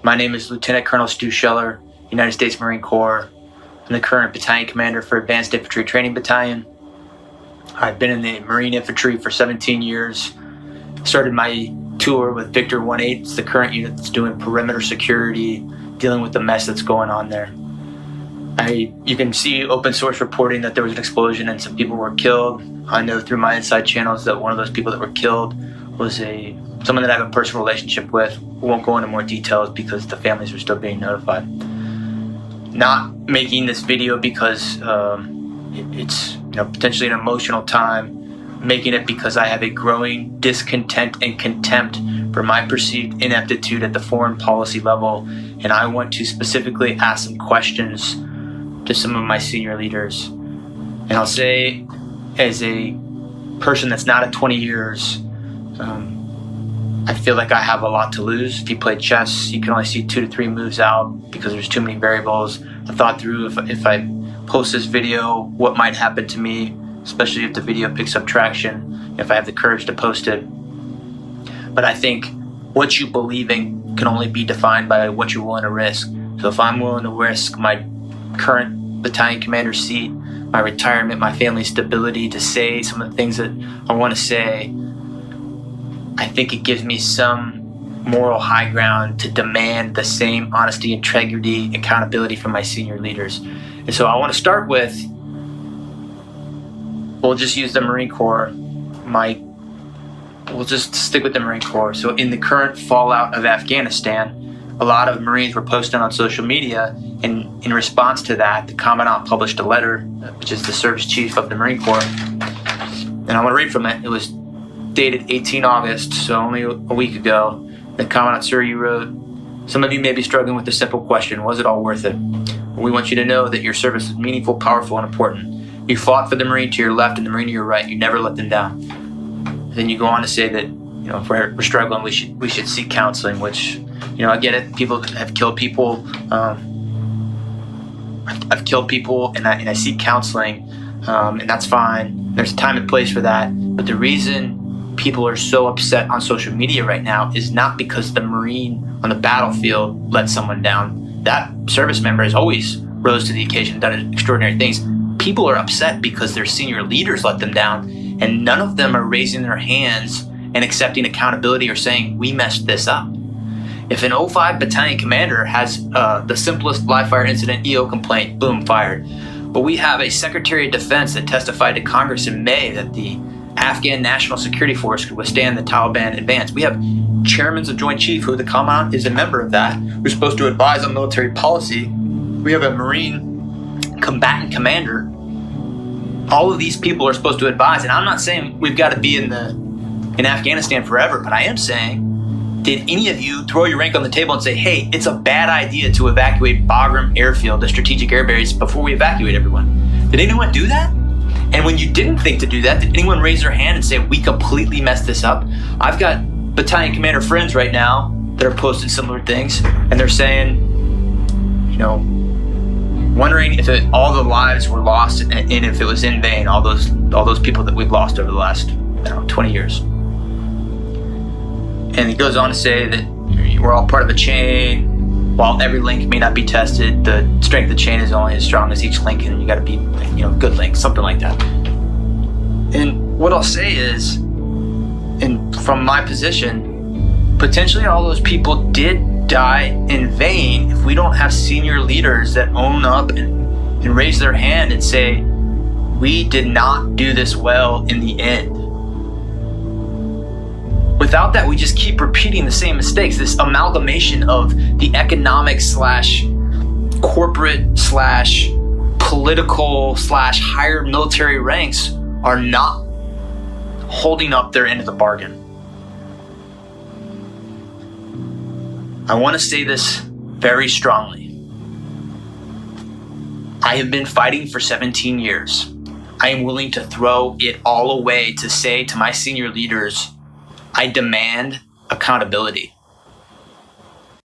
My name is Lieutenant Colonel Stu Scheller, United States Marine Corps. I'm the current battalion commander for Advanced Infantry Training Battalion. I've been in the Marine Infantry for 17 years. Started my tour with Victor 1-8. It's the current unit that's doing perimeter security, dealing with the mess that's going on there. You can see open source reporting that there was an explosion and some people were killed. I know through my inside channels that one of those people that were killed was someone that I have a personal relationship with. We won't go into more details because the families are still being notified. Not making this video because it's potentially an emotional time. Making it because I have a growing discontent and contempt for my perceived ineptitude at the foreign policy level, and I want to specifically ask some questions to some of my senior leaders. And I'll say, as a person that's not at 20 years, I feel like I have a lot to lose. If you play chess, you can only see 2 to 3 moves out because there's too many variables. I thought through if I post this video, what might happen to me, especially if the video picks up traction, if I have the courage to post it. But I think what you believe in can only be defined by what you're willing to risk. So if I'm willing to risk my current battalion commander seat, my retirement, my family's stability to say some of the things that I want to say, I think it gives me some moral high ground to demand the same honesty, integrity, accountability from my senior leaders. And so I want to start with, we'll just use the Marine Corps. We'll just stick with the Marine Corps. So in the current fallout of Afghanistan, a lot of Marines were posting on social media, and in response to that, the Commandant published a letter, which is the service chief of the Marine Corps. And I want to read from it. It was dated 18 August, so only a week ago. The Commandant, sir, you wrote, "Some of you may be struggling with the simple question, was it all worth it? We want you to know that your service is meaningful, powerful, and important. You fought for the Marine to your left and the Marine to your right. You never let them down." Then you go on to say that, if we're struggling, we should seek counseling, which, I get it. People have killed people. I've killed people, and I seek counseling, and that's fine. There's a time and place for that. But the reason people are so upset on social media right now is not because the Marine on the battlefield let someone down. That service member has always rose to the occasion and done extraordinary things. People are upset because their senior leaders let them down, and none of them are raising their hands and accepting accountability or saying, we messed this up. If an 05 battalion commander has the simplest live fire incident EO complaint, boom, fired. But we have a Secretary of Defense that testified to Congress in May that the Afghan National Security Force could withstand the Taliban advance. We have chairmen of Joint Chief, who the Commandant is a member of that, who's supposed to advise on military policy. We have a Marine combatant commander. All of these people are supposed to advise, and I'm not saying we've got to be in Afghanistan forever, but I am saying, did any of you throw your rank on the table and say, hey, it's a bad idea to evacuate Bagram Airfield, the strategic air base, before we evacuate everyone? Did anyone do that? And when you didn't think to do that, did anyone raise their hand and say, we completely messed this up? I've got battalion commander friends right now that are posting similar things, and they're saying, wondering if all the lives were lost and if it was in vain, all those people that we've lost over the last 20 years. And he goes on to say that we're all part of a chain. While every link may not be tested, the strength of the chain is only as strong as each link, and you got to be, good link, something like that. And what I'll say is, and from my position, potentially all those people did die in vain if we don't have senior leaders that own up and raise their hand and say, we did not do this well in the end. Without that, we just keep repeating the same mistakes. This amalgamation of the economic / corporate / political / higher military ranks are not holding up their end of the bargain. I want to say this very strongly. I have been fighting for 17 years. I am willing to throw it all away to say to my senior leaders, I demand accountability.